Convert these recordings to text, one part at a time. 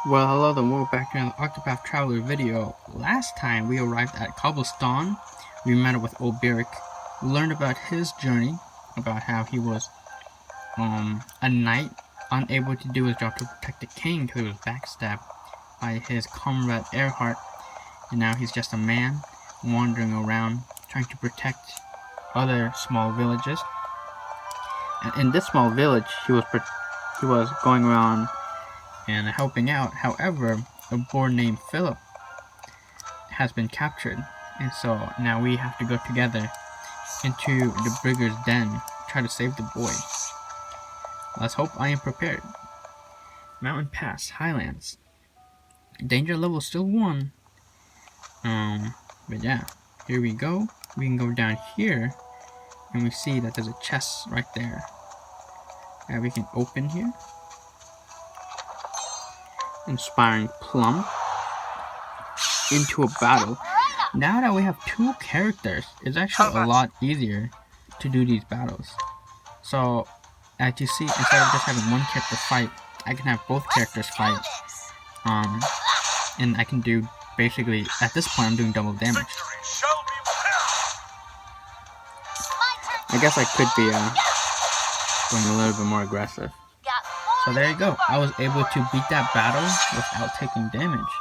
Well, hello there, welcome back to another Octopath Traveler video. Last time we arrived at Cobblestone, we met up with Olberic, learned about his journey, about how he was a knight, unable to do his job to protect the king because he was backstabbed by his comrade Earhart, and now he's just a man wandering around trying to protect other small villages. And in this small village, he was going around and helping out. However, a boy named Philip has been captured, and so now we have to go together into the Brigger's den, try to save the boy. Let's hope I am prepared. Mountain Pass, Highlands. Danger level still 1. But yeah, here we go. We can go down here, and we see that there's a chest right there that we can open here. Inspiring plum into a battle. Now that we have 2 characters, it's actually a lot easier to do these battles. So as you see, instead of just having one character fight, I can have both characters fight. And I can do basically, at this point I'm doing double damage. I guess I could be going a little bit more aggressive. So there you go, I was able to beat that battle without taking damage.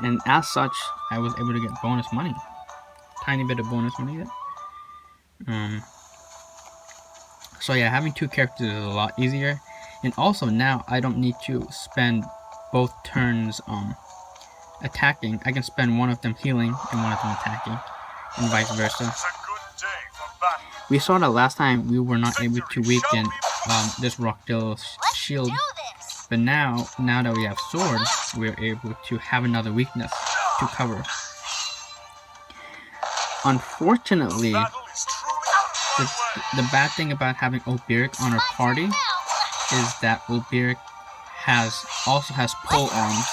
And as such, I was able to get bonus money. Tiny bit of bonus money there. So yeah, having 2 characters is a lot easier. And also now I don't need to spend both turns attacking. I can spend one of them healing and one of them attacking, and vice versa. We saw that last time we were not able to weaken this Rockdale's shield, but now that we have sword, we're able to have another weakness to cover. Unfortunately, the bad thing about having Olberic on our party is that Olberic also has pole arms,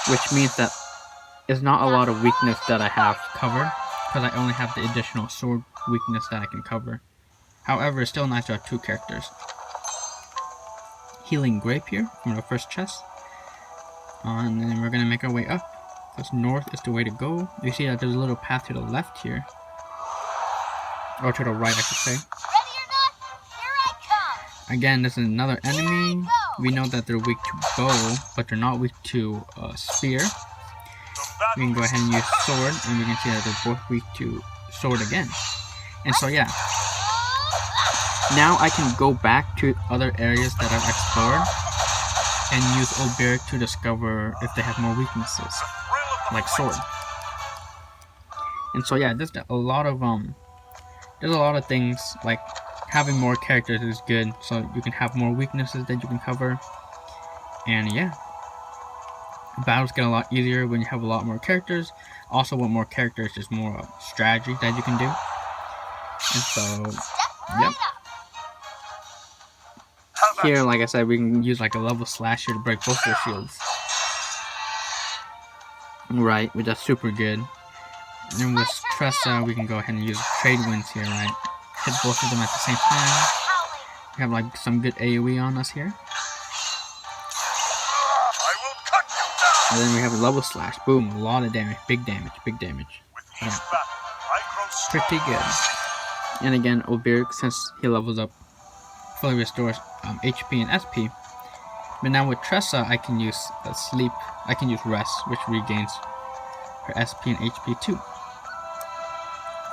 which means that it's not a lot of weakness that I have covered, because I only have the additional sword weakness that I can cover. However, it's still nice to have 2 characters. Healing grape here from the first chest. And then we're going to make our way up, because north is the way to go. You see that there's a little path to the left here. Or to the right, I should say. Again, this is another enemy. We know that they're weak to bow, but they're not weak to spear. We can go ahead and use sword, and we can see that they're both weak to sword again. And so yeah, now I can go back to other areas that I've explored and use Olberic to discover if they have more weaknesses, like sword. And so yeah, there's a lot of things, like having more characters is good, so you can have more weaknesses that you can cover. And yeah, battles get a lot easier when you have a lot more characters. Also, with more characters, there's more strategy that you can do. And so, yep. Here, like I said, we can use like a level slasher to break both their shields. Right, which is super good. And with Tressa, we can go ahead and use trade winds here, right? Hit both of them at the same time. We have like some good AoE on us here. And then we have a level slash. Boom, a lot of damage. Big damage, big damage. Yeah. Pretty good. And again, Olberic, since he levels up, fully restores HP and SP. But now with Tressa, I can use sleep. I can use rest, which regains her SP and HP too.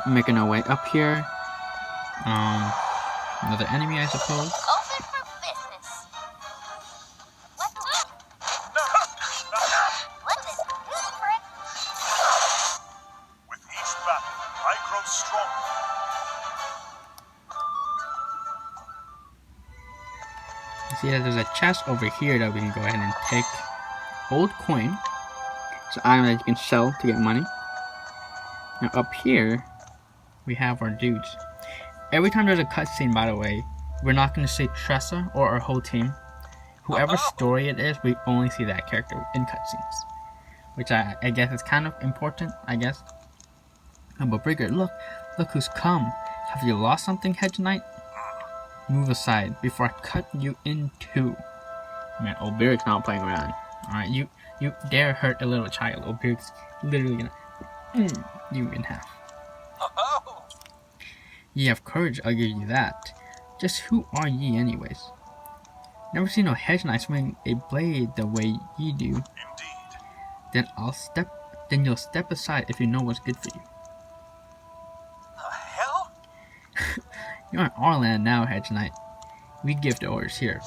Making our way up here. Another enemy, I suppose. You see that there's a chest over here that we can go ahead and take. Old coin. It's an item that you can sell to get money. Now up here, we have our dudes. Every time there's a cutscene, by the way, we're not going to see Tressa or our whole team. Whoever story it is, we only see that character in cutscenes. Which I guess is kind of important, I guess. But Brigger, look who's come. Have you lost something, Hedge Knight? Move aside before I cut you in two. Man, Olberic's not playing around. Alright, you dare hurt a little child. Olberic's literally gonna you in half. Ye have courage, I'll give you that. Just who are ye anyways? Never seen no hedge knight swing a blade the way ye do. Indeed. Then you'll step aside if you know what's good for you. The hell? You're in our land now, hedge knight. We give the orders here.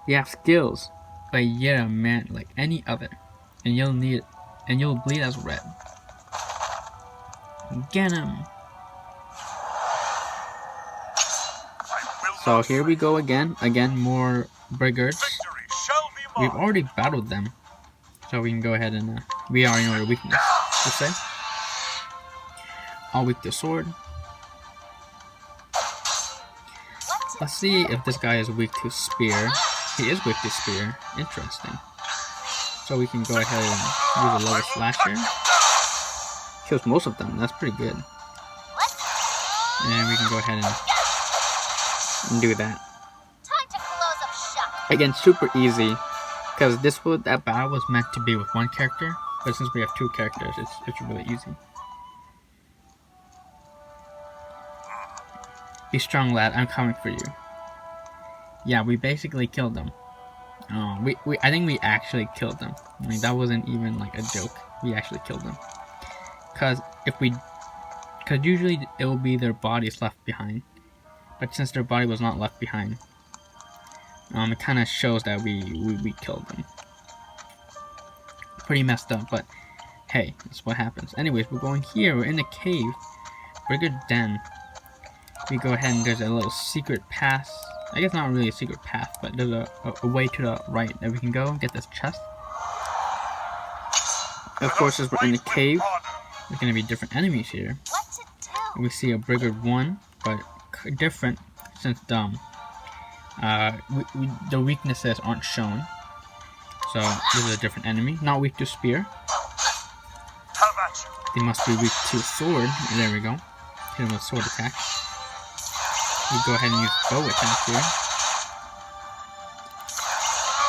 You have skills, but you're a man like any other, and you'll bleed as red. Get him! So here we go again. Again, more brigards. We've already battled them, so we can go ahead and we already know their weakness. Let's say I'll weak the sword. Let's see if this guy is weak to spear. He is weak to spear. Interesting. So we can go ahead and use a lower slash here. Kills most of them. That's pretty good. And we can go ahead and do that. Again, super easy, because that battle was meant to be with one character, but since we have two characters, it's really easy. Be strong, lad. I'm coming for you. Yeah, we basically killed them. I think we actually killed them. I mean, that wasn't even like a joke. We actually killed them. Because usually it will be their bodies left behind, but since their body was not left behind, it kind of shows that we killed them. Pretty messed up, but hey, that's what happens. Anyways, we're going here. We're in a cave, Brigand Den. We go ahead and there's a little secret path. I guess not really a secret path, but there's a way to the right that we can go get this chest. Of course, as we're in the cave, there's going to be different enemies here. We see a Brigand 1, but different since the weaknesses aren't shown. So this is a different enemy. Not weak to spear. They must be weak to sword. There we go. Hit him with sword attack. We go ahead and use bow attack here.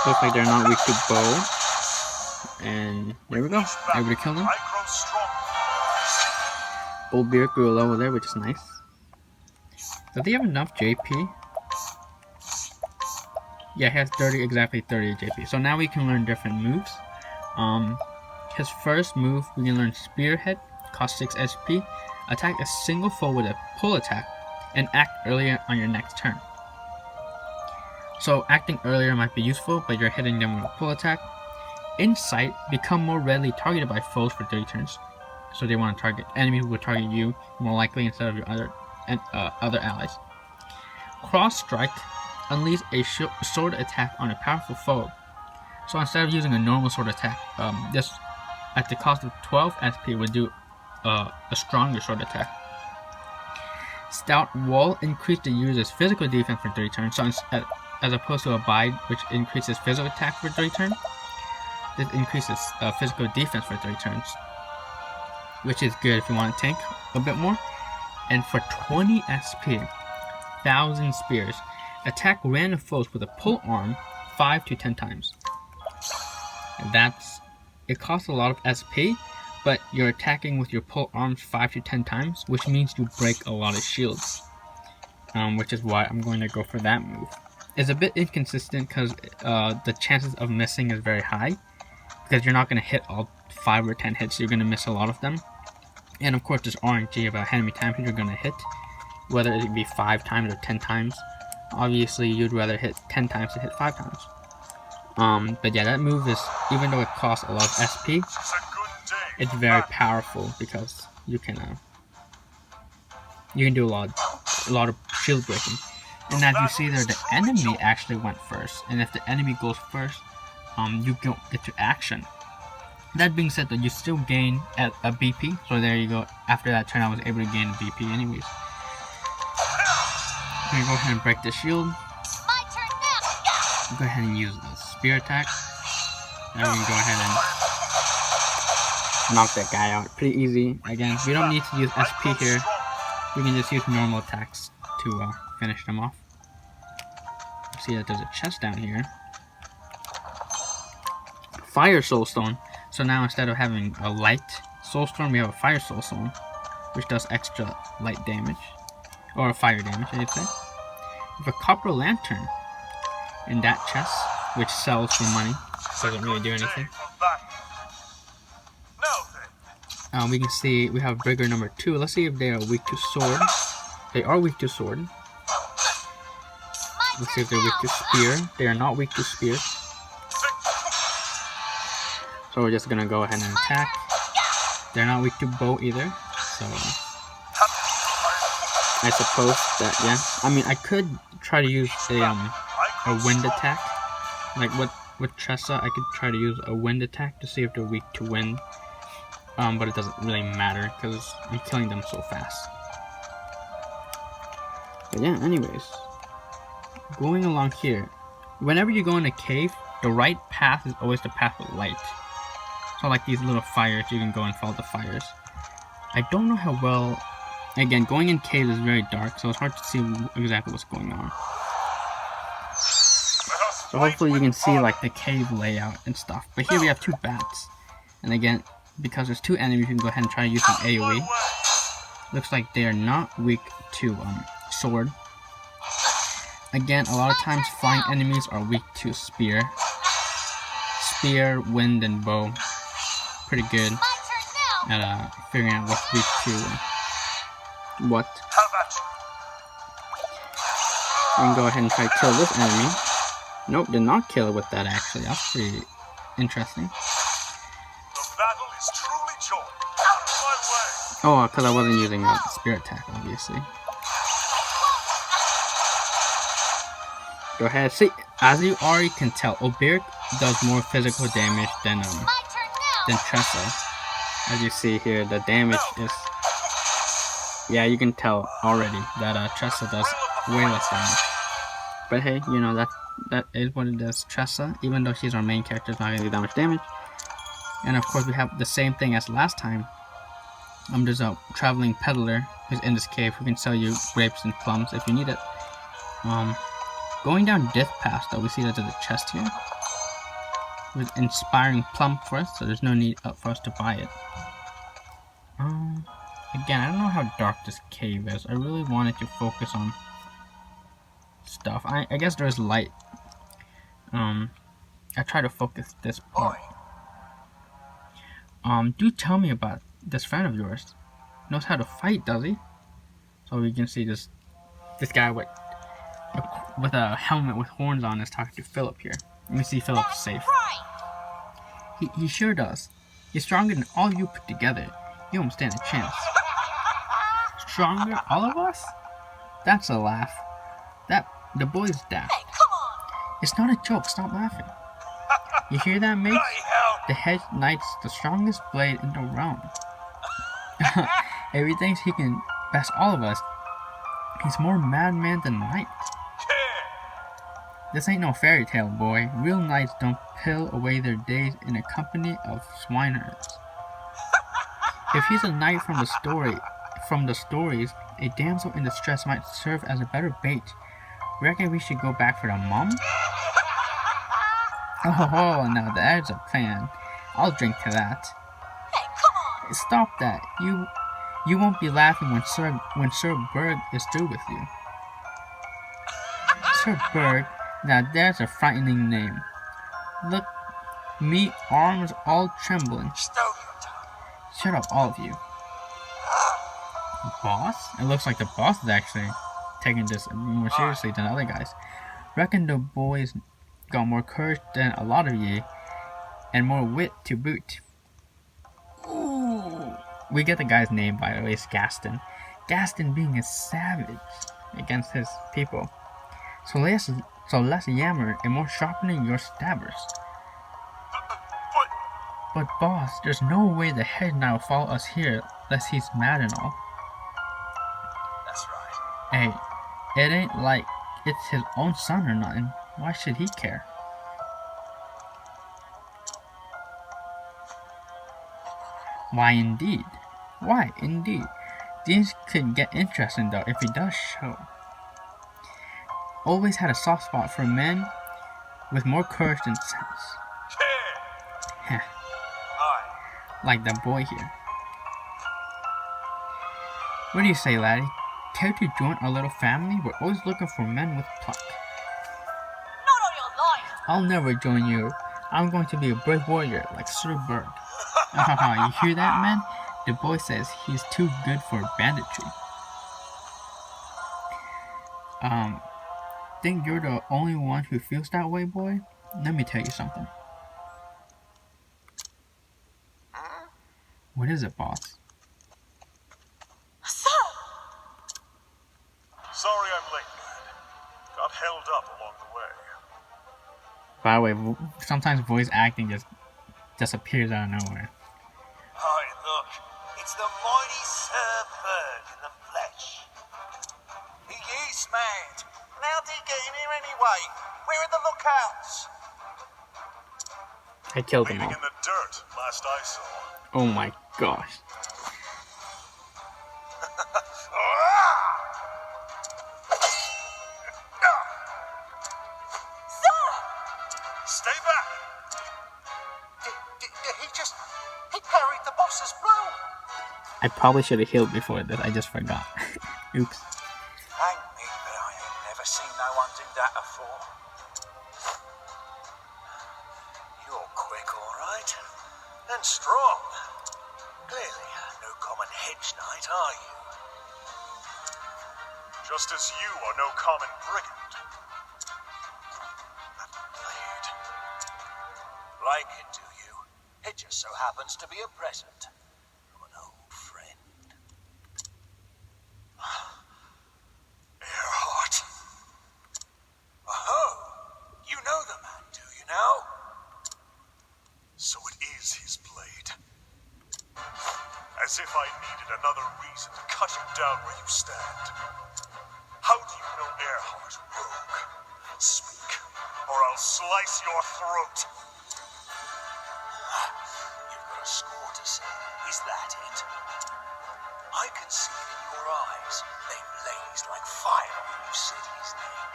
Looks like they're not weak to bow. And there we go. Able to kill them. Olberic grew a level there, which is nice. Does he have enough JP? Yeah, he has exactly 30 JP. So now we can learn different moves. His first move, we can learn Spearhead, cost 6 SP. Attack a single foe with a pull attack, and act earlier on your next turn. So acting earlier might be useful, but you're hitting them with a pull attack. Insight, become more readily targeted by foes for 30 turns. So they want to target enemies who will target you more likely instead of your other allies. Cross Strike, unleash a sword attack on a powerful foe. So instead of using a normal sword attack, this at the cost of 12 SP would do a stronger sword attack. Stout Wall, increase the user's physical defense for 30 turns. So as opposed to Abide, which increases physical attack for 30 turns, this increases physical defense for 30 turns, which is good if you want to tank a bit more. And for 20 SP, 1000 spears, attack random foes with a pull arm 5 to 10 times. And it costs a lot of SP, but you're attacking with your pull arms 5 to 10 times, which means you break a lot of shields. Which is why I'm going to go for that move. It's a bit inconsistent because the chances of missing is very high, because you're not going to hit all 5 or 10 hits, you're going to miss a lot of them. And of course there's RNG about how many times you're going to hit, whether it be 5 times or 10 times. Obviously you'd rather hit 10 times than hit 5 times. But yeah, that move is, even though it costs a lot of SP, it's very powerful because you can do a lot of shield breaking. And as you see there, the enemy actually went first, and if the enemy goes first, you don't get to action. That being said, though, you still gain a BP, so there you go. After that turn, I was able to gain a BP anyways. I'm gonna go ahead and break the shield. My turn now. Go ahead and use the spear attack. Now we can go ahead and knock that guy out. Pretty easy. Again, we don't need to use SP here. We can just use normal attacks to finish them off. See that there's a chest down here. Fire soulstone. So now instead of having a light soulstone, we have a fire soulstone, which does extra light damage, or fire damage, I should say. With a copper lantern in that chest, which sells for money, doesn't really do anything. We can see we have Brigger number 2. Let's see if they are weak to sword. They are weak to sword. Let's see if they're weak to spear. They are not weak to spear. So we're just gonna go ahead and attack. They're not weak to bow either. So I suppose that, yeah. I mean, I could try to use a wind attack. Like with Tressa, I could try to use a wind attack to see if they're weak to wind. But it doesn't really matter because I'm killing them so fast. But yeah, anyways. Going along here. Whenever you go in a cave, the right path is always the path with light. So like these little fires, you can go and follow the fires. I don't know how well... Again, going in caves is very dark, so it's hard to see exactly what's going on. So hopefully you can see like the cave layout and stuff. But here we have 2 bats. And again, because there's 2 enemies, you can go ahead and try to use an AoE. Looks like they are not weak to sword. Again, a lot of times flying enemies are weak to spear. Spear, wind, and bow. Pretty good at figuring out what's weak to what. We can go ahead and try to kill this enemy. Nope, did not kill it with that actually. That's pretty interesting. Oh, because I wasn't using a spear attack, obviously. Go ahead. See, as you already can tell, Olberic does more physical damage than Tressa. As you see here, the damage is... Yeah, you can tell already that Tressa does way less damage. But hey, you know, that is what it is. Tressa, even though she's our main character, is not going to do that much damage. And of course, we have the same thing as last time. There's a traveling peddler who's in this cave who can sell you grapes and plums if you need it. Going down Death Pass, though, we see that there's a chest here with inspiring plum for us, so there's no need for us to buy it. Again, I don't know how dark this cave is. I really wanted to focus on stuff. I guess there is light. I try to focus this part. Do tell me about this friend of yours. Knows how to fight, does he? So we can see this guy with a helmet with horns on is talking to Philip here. Let me see Philip's safe. He sure does. He's stronger than all you put together. You won't stand a chance. Stronger? All of us? That's a laugh. The boy's daft. Hey, come on! It's not a joke. Stop laughing. You hear that, mate? The head knight's the strongest blade in the realm. If he thinks he can best all of us, he's more madman than knight. This ain't no fairy tale, boy. Real knights don't pill away their days in a company of swineherds. If he's a knight from the stories, a damsel in distress might serve as a better bait. Reckon we should go back for the mum? Oh, now there's a plan. I'll drink to that. Hey, come on! Stop that. You won't be laughing when Sir Berg is through with you. Sir Berg, now there's a frightening name. Look, me arms all trembling. Shut up, all of you. Boss? It looks like the boss is actually taking this more seriously than other guys. Reckon the boys got more courage than a lot of ye, and more wit to boot. Ooh. We get the guy's name, by the way, it's Gaston. Gaston being a savage against his people. So less yammer and more sharpening your stabbers. But boss, there's no way the head knight will follow us here, lest he's mad and all. That's right. Hey, it ain't like it's his own son or nothing. Why should he care? Why indeed? Why indeed? Things could get interesting though if he does show. always had a soft spot for men with more courage than sense. Yeah. Heh, Aye. like that boy here. What do you say, laddie? Care to join our little family? We're always looking for men with pluck. Not on your life. I'll never join you. I'm going to be a brave warrior like Sir Berg. You hear that, man? The boy says he's too good for banditry. Think you're the only one who feels that way, boy? Let me tell you something. What is it, boss? Sir! Sorry I'm late, lad. Got held up along the way. By the way, sometimes voice acting just appears out of nowhere. Aye, look. It's the mighty Sir Berg in the flesh. He is mad. And how did he get in here anyway? Where are the lookouts? I killed them Leaning all. in the dirt, last I saw. Oh my gosh. Stay back! Did he just... He parried the boss's blow! I probably should have healed before this. I just forgot. Oops. Hang me, but I ain't never seen no one do that before. You're quick, all right. And strong. Clearly no common hedge knight, are you? Just as you are no common brigand. That blade. Like it, do you? It just so happens to be a present from an old friend. Earhart. Oh, you know the man, do you now? So it is his blade. As if I needed another reason to cut you down where you stand. How do you know Earhart, rogue? Speak, or I'll slice your throat. You've got a score to settle, is that it? I can see it in your eyes. They blazed like fire when you said his name.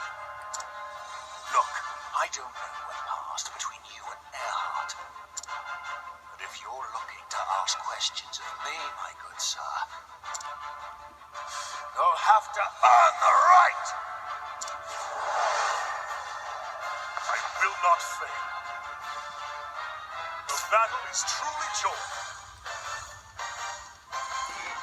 Look, I don't know what passed between you and Earhart. But if you're looking to ask questions of me, my good sir, you'll have to earn the right! I will not fail. The battle is truly joined.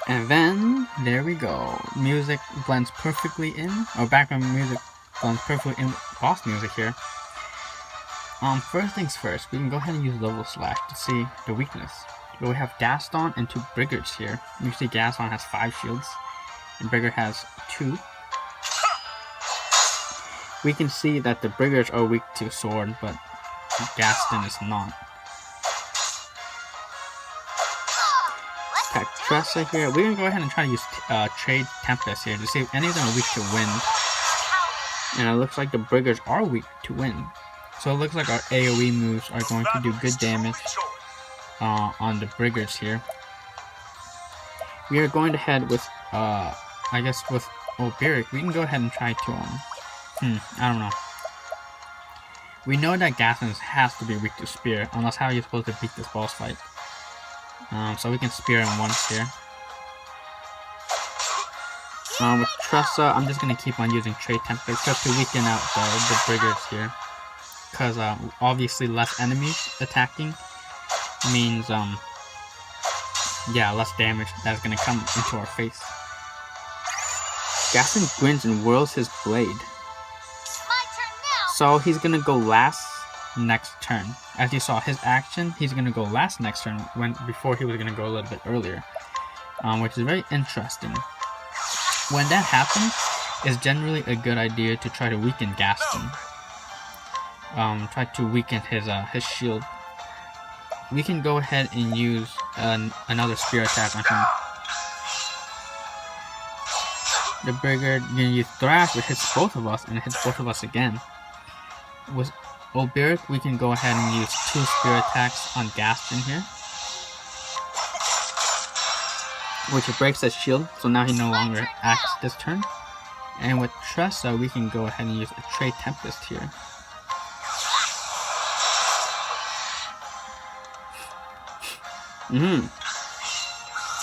And then, there we go. Music blends perfectly in. Or background music blends perfectly in with boss music here. First things first, we can go ahead and use level slash to see the weakness. So we have Gaston and 2 Brigards here. You see Gaston has 5 shields, and Brigard has 2. We can see that the Brigards are weak to sword, but Gaston is not. Patressa here, we're gonna go ahead and try to use Trade Tempest here to see if any of them are weak to wind. And it looks like the Brigards are weak to wind. So it looks like our AoE moves are going to do good damage on the Brigards here. We are going to head with, I guess with Olberic. We can go ahead and try to, I don't know. We know that Gaston has to be weak to spear, unless how are you supposed to beat this boss fight? So we can spear him once here. With Tressa, I'm just gonna keep on using Trade Tempest just to weaken out the Brigards here. Because obviously less enemies attacking means less damage that's gonna come into our face. Gaston grins and whirls his blade. My turn now. So he's gonna go last next turn. As you saw his action, he's gonna go last next turn before he was gonna go a little bit earlier. Which is very interesting. When that happens, it's generally a good idea to try to weaken Gaston. Try to weaken his shield. We can go ahead and use another spear attack on him. The Brigard, you can use Thrash, which hits both of us, and it hits both of us again. With Olberic, we can go ahead and use 2 spear attacks on Gaston here, which breaks his shield, so now he no longer acts this turn. And with Tressa, we can go ahead and use a Trade Tempest here.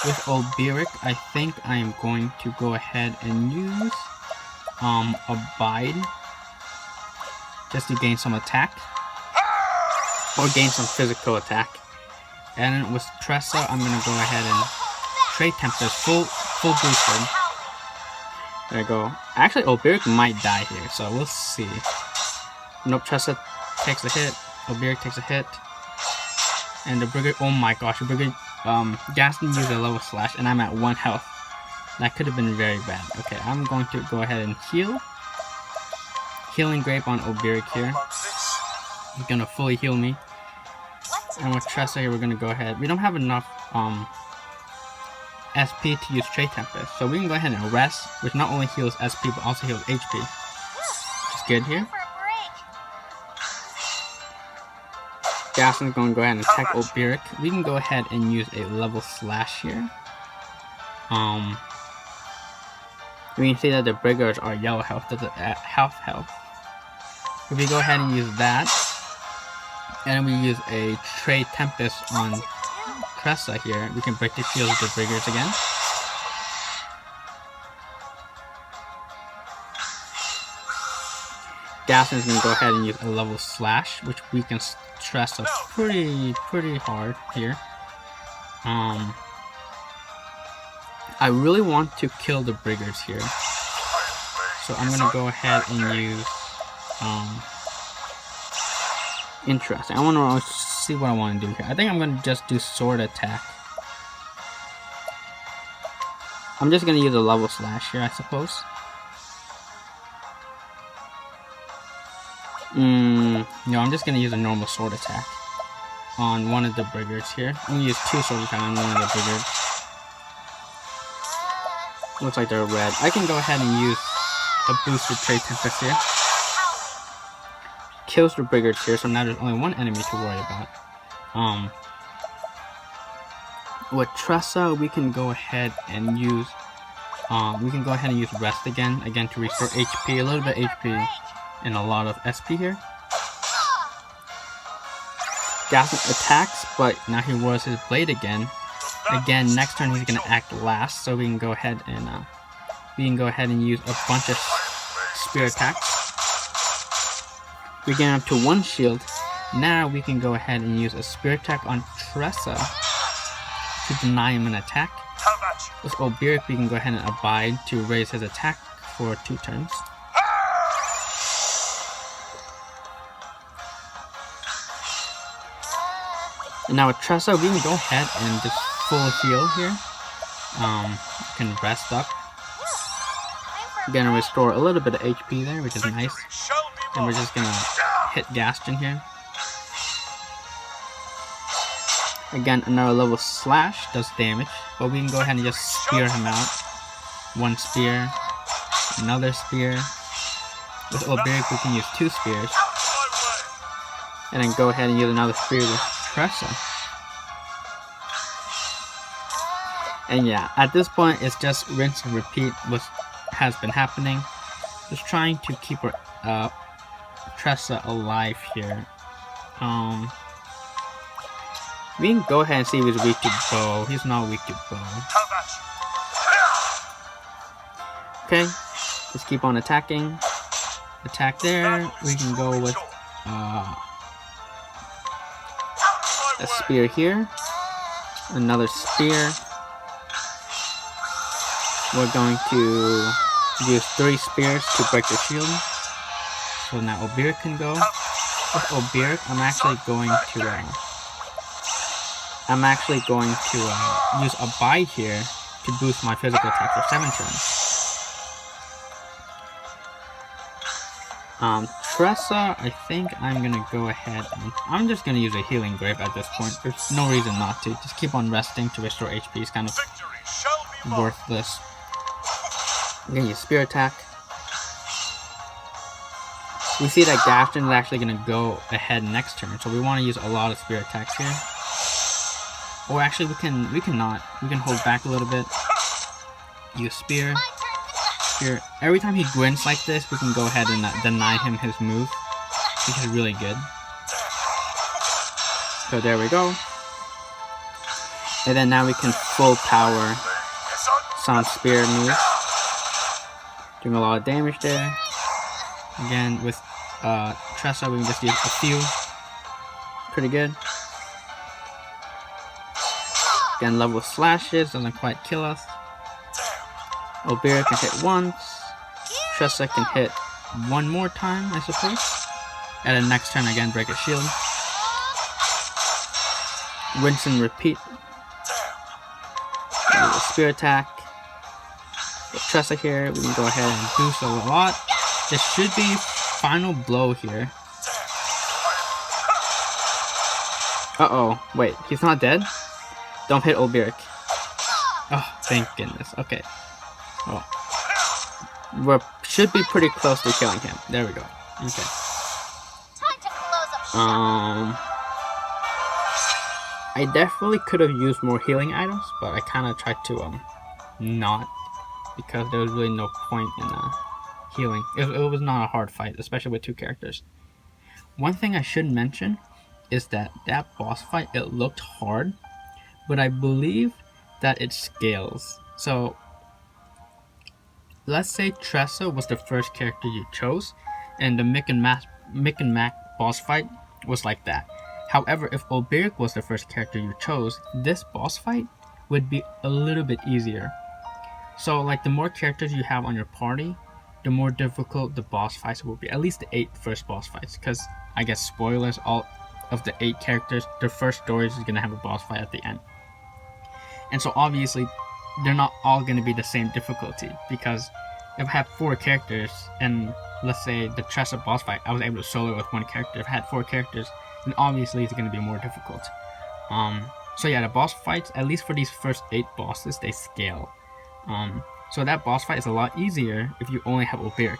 With Olberic, I think I am going to go ahead and use Abide, just to gain some attack, or gain some physical attack. And with Tressa, I'm gonna go ahead and Trade Tempest, full boosted. There we go. Actually, Olberic might die here, so we'll see. Nope, Tressa takes a hit, Olberic takes a hit, and the Brigade, oh my gosh, the Brigade, Gaston used a level slash, and I'm at 1 health. That could have been very bad. Okay, I'm going to go ahead and heal. Healing Grape on Olberic here. He's gonna fully heal me. And with Tressa here, we're gonna go ahead. We don't have enough SP to use Trade Tempest, so we can go ahead and rest, which not only heals SP but also heals HP. Which is good here. Gaston's going to go ahead and attack Olberic. We can go ahead and use a level slash here. We can see that the Briggers are yellow health, that's health. If we go ahead and use that, and we use a Trade Tempest on Tressa here, we can break the shields of the Briggers again. Gaston's going to go ahead and use a level slash, which weakens Tressa pretty hard here. I really want to kill the Briggers here, so I'm going to go ahead and use Interesting. I want to see what I want to do here. I think I'm going to just do sword attack. I'm just going to use a level slash here, I suppose. No, I'm just going to use a normal sword attack on one of the Briggers here. I'm going to use 2 sword attack on one of the Briggers. Looks like they're red. I can go ahead and use a boosted Trade Tempest here. Kills the Briggers here, so now there's only 1 enemy to worry about. With Tressa, we can go ahead and use rest again to restore HP, a little bit HP, and a lot of SP here. Gaston attacks, but now he rolls his blade again. Again, next turn he's gonna act last, so we can go ahead and use a bunch of spear attacks. We get up to 1 shield. Now we can go ahead and use a spear attack on Tressa to deny him an attack. With Olberic, we can go ahead and abide to raise his attack for 2 turns. And now with Tressa, we can go ahead and just full heal here. Can rest up. We're gonna restore a little bit of HP there, which is nice. And we're just gonna hit Gaston here. Again, another level slash does damage, but we can go ahead and just spear him out. 1 spear, another spear. With Olberic, we can use 2 spears. And then go ahead and use another spear with Tressa. And yeah, at this point, it's just rinse and repeat what has been happening. Just trying to keep her, Tressa alive here. We can go ahead and see if he's weak to bow. He's not weak to bow. Okay, just keep on attacking. Attack there. We can go with a spear here. Another spear. We're going to use 3 spears to break the shield. So now Olberic can go. With Olberic, I'm actually going to use Abide here to boost my physical attack for 7 turns. Tressa, I think I'm gonna go ahead and I'm just gonna use a healing grave at this point. There's no reason not to. Just keep on resting to restore HP is kind of worthless. I'm gonna use spear attack. We see that Gaston is actually gonna go ahead next turn, so we want to use a lot of spear attacks here. Or actually, we can not. We can hold back a little bit. Use spear. Here, every time he grins like this, we can go ahead and deny him his move, which is really good. So there we go. And then now we can full power Sun Spear move. Doing a lot of damage there. Again, with Tressa, we can just use a few. Pretty good. Again, level slashes, doesn't quite kill us. Olberic can hit once. Tressa can hit one more time, I suppose. And then next turn again, break a shield. Rinse and repeat. A spear attack. With Tressa here, we can go ahead and boost a lot. This should be final blow here. Uh-oh, wait, he's not dead? Don't hit Olberic. Oh, thank goodness. Okay. Well, we should be pretty close to killing him. There we go. Okay. I definitely could have used more healing items, but I kind of tried to not, because there was really no point in healing. It was not a hard fight, especially with two characters. One thing I should mention is that boss fight, it looked hard, but I believe that it scales. So let's say Tressa was the first character you chose, and the Mick and Mac boss fight was like that. However, if Olberic was the first character you chose, this boss fight would be a little bit easier. So like the more characters you have on your party, the more difficult the boss fights will be. At least the 8 first boss fights, because I guess spoilers, all of the 8 characters, their first stories is going to have a boss fight at the end. And so obviously, they're not all going to be the same difficulty, because if I have 4 characters, and let's say the Tressa boss fight, I was able to solo with 1 character. If I had 4 characters, then obviously it's going to be more difficult. So yeah, the boss fights, at least for these first 8 bosses, they scale. So that boss fight is a lot easier if you only have Olberic.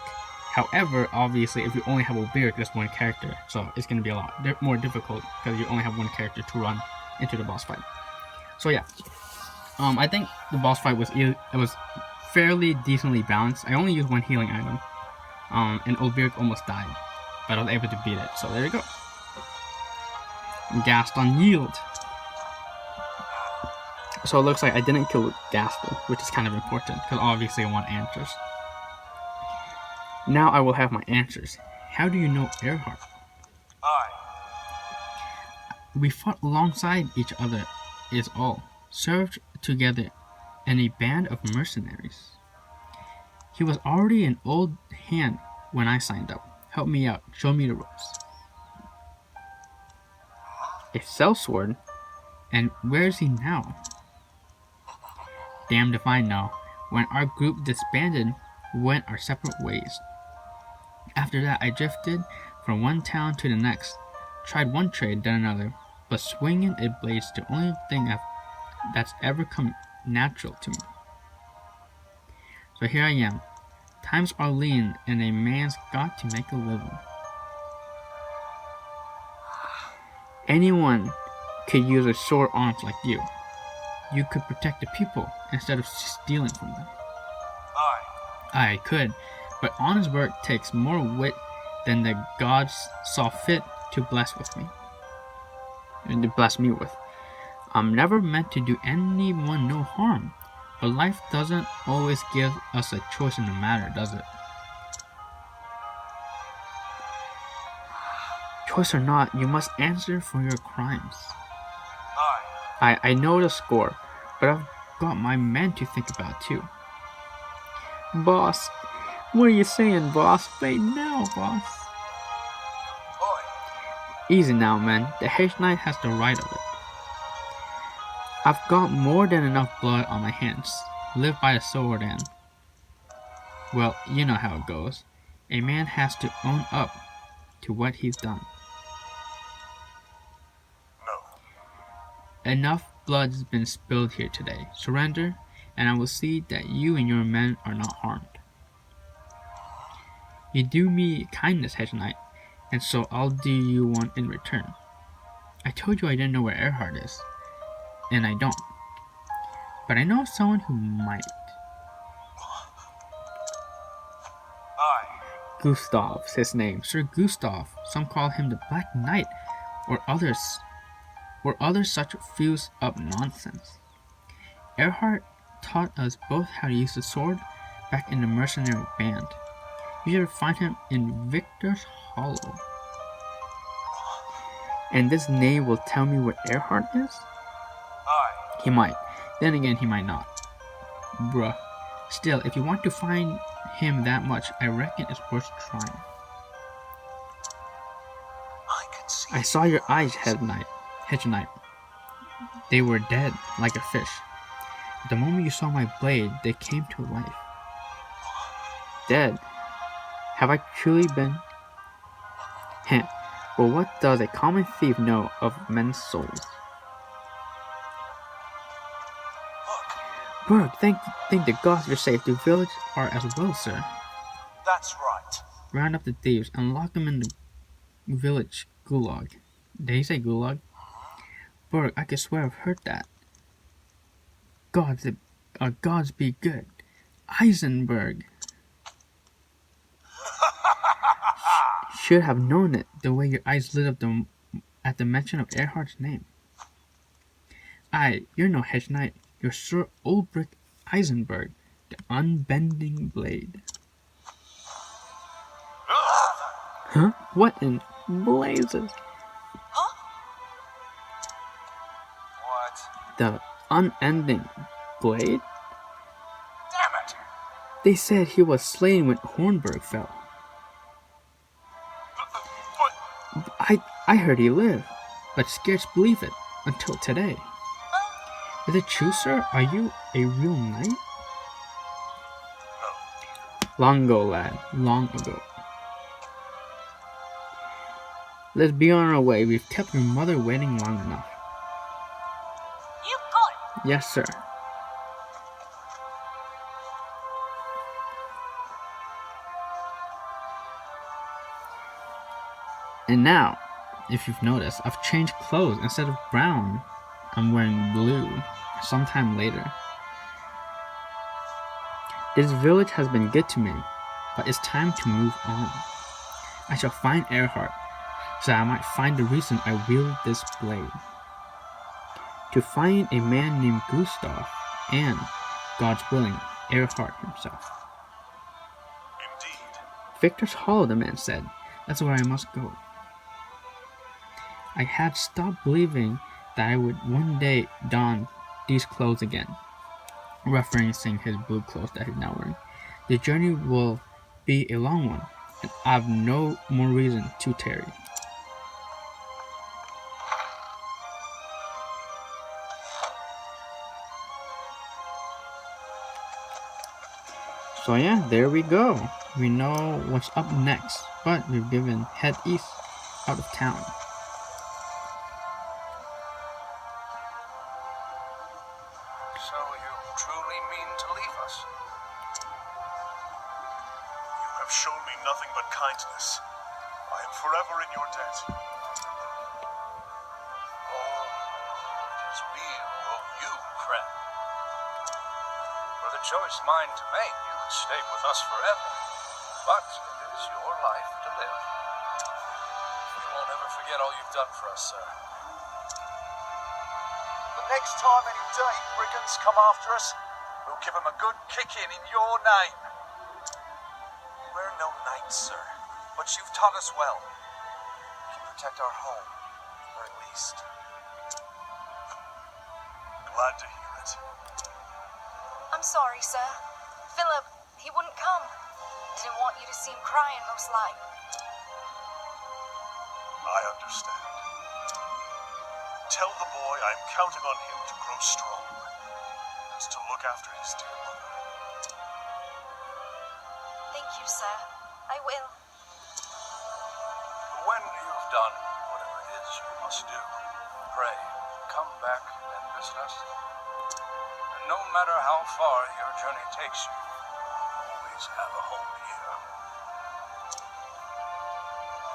However, obviously, if you only have Olberic, that's 1 character, so it's going to be a lot more difficult because you only have 1 character to run into the boss fight. So yeah, I think the boss fight was fairly decently balanced. I only used 1 healing item, and Olberic almost died, but I was able to beat it. So there you go. Gaston yield. So it looks like I didn't kill Gaston, which is kind of important, because obviously I want answers. Now I will have my answers. How do you know Earhart? We fought alongside each other, is all. Served together in a band of mercenaries. He was already an old hand when I signed up. Help me out, show me the ropes. A sellsword? And where is he now? Damned if I know. When our group disbanded, we went our separate ways. After that, I drifted from one town to the next. Tried one trade, then another. But swinging a blade's the only thing that's ever come natural to me. So here I am. Times are lean, and a man's got to make a living. Anyone could use a sore arms like you. You could protect the people instead of stealing from them. I could, but honest work takes more wit than the gods saw fit to bless me with. I'm never meant to do anyone no harm, but life doesn't always give us a choice in the matter, does it? Choice or not, you must answer for your crimes. I know the score, but I've got my men to think about too. Boss, what are you saying, boss? Wait now, boss. Easy now, man. The Hedge Knight has the right of it. I've got more than enough blood on my hands. Live by the sword and... Well, you know how it goes. A man has to own up to what he's done. No. Enough blood has been spilled here today. Surrender, and I will see that you and your men are not harmed. You do me a kindness, Hedge Knight, and so I'll do you one in return. I told you I didn't know where Earhart is, and I don't. But I know someone who might. Gustav's his name, Sir Gustav. Some call him the Black Knight, or others such fuse up nonsense. Erhard taught us both how to use the sword back in the mercenary band. You should find him in Victor's Hollow. And this name will tell me where Erhard is? Aye. He might. Then again, he might not. Bruh. Still, if you want to find him that much, I reckon it's worth trying. I can see. I saw your eyes, Hedge Knight. They were dead, like a fish. The moment you saw my blade, they came to life. Dead. Have I truly been? Heh. But what does a common thief know of men's souls? Look, Berg, thank the gods you're safe. The village are as well, sir. that's right. Round up the thieves and lock them in the village gulag. Did he say gulag? Berg, I could swear I've heard that. Gods be good. Eisenberg. Should have known it, the way your eyes lit up at the mention of Erhard's name. Aye, you're no hedge knight. You're Sir Olberic Eisenberg, the unbending blade. Huh? What in blazes? Huh? What? The unending blade? Damn it! They said he was slain when Hornburg fell. But I heard he lived, but scarce believe it until today. Is it true, sir? Are you a real knight? no. Long ago, lad. Long ago. Let's be on our way. We've kept your mother waiting long enough. You got it. Yes, sir. And now, if you've noticed, I've changed clothes. Instead of brown, I'm wearing blue. Sometime later. This village has been good to me, but it's time to move on. I shall find Erhard, so I might find the reason I wield this blade. To find a man named Gustav, and, God's willing, Erhard himself. Indeed. Victor's Hollow, the man said. That's where I must go. I had stopped believing that I would one day don these clothes again, referencing his blue clothes that he's now wearing. The journey will be a long one, and I've no more reason to tarry. So yeah, there we go. We know what's up next, but we've given head east out of town. So you truly mean to leave us? You have shown me nothing but kindness. I am forever in your debt. Oh, it is we who owe you, friend. Were the choice mine to make, you could stay with us forever. But it is your life to live. We won't ever forget all you've done for us, sir. The next time any dirty brigands come after us, we'll give them a good kicking in your name. We're no knights, sir, but you've taught us well. We can protect our home, or at least. Glad to hear it. I'm sorry, sir. Philip, he wouldn't come. Didn't want you to see him crying, most like. I understand. Tell the boy I'm counting on him to grow strong, and to look after his dear mother. Thank you, sir. I will. When you've done whatever it is you must do, pray, come back and visit us. And no matter how far your journey takes you, always have a home here.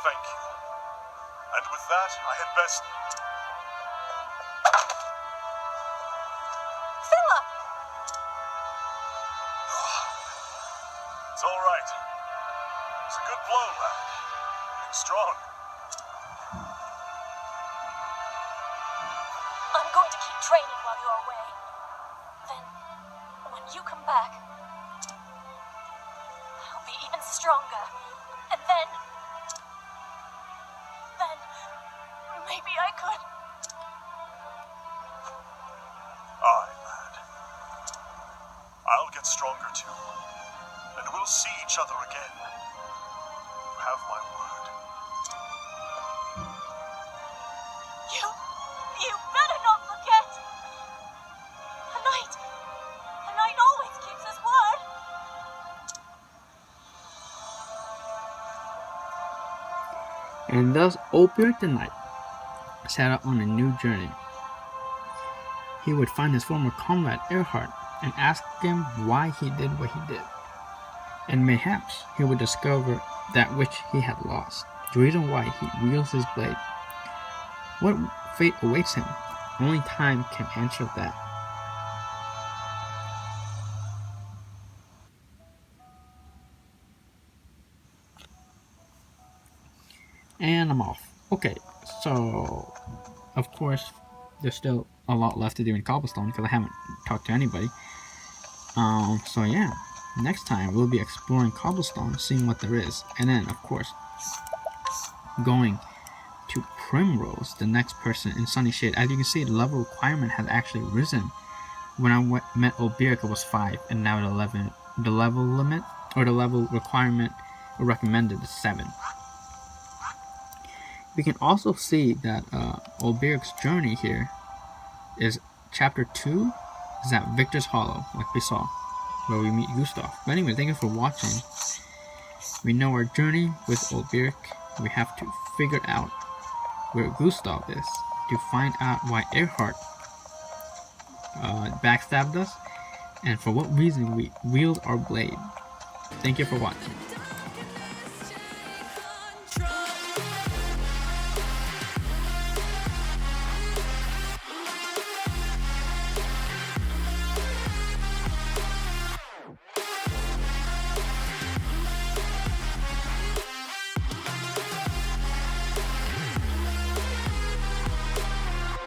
Thank you. And with that, I had best... Philip! It's all right. It's a good blow, lad. You're strong. I'm going to keep training while you're away. Then, when you come back, I'll be even stronger. And then maybe I could. Aye, lad. I'll get stronger too. And we'll see each other again. You have my word. You better not forget. A knight always keeps his word. And thus Olberic the Knight set out on a new journey. He would find his former comrade Erhard and ask him why he did what he did. And mayhaps he would discover that which he had lost, the reason why he wields his blade. What fate awaits him? Only time can answer that. And I'm off. Okay, so of course there's still a lot left to do in Cobblestone because I haven't talked to anybody. So yeah, next time we'll be exploring Cobblestone, seeing what there is, and then of course going to Primrose, the next person in Sunnyshade. As you can see, the level requirement has actually risen. When I met Olberic, it was 5, and now at 11, the level limit or the level requirement recommended is 7. We can also see that Olberic's journey here is chapter 2 is at Victor's Hollow, like we saw, where we meet Gustav. But anyway, thank you for watching. We know our journey with Olberic. We have to figure out where Gustav is to find out why Erhard backstabbed us and for what reason we wield our blade. Thank you for watching.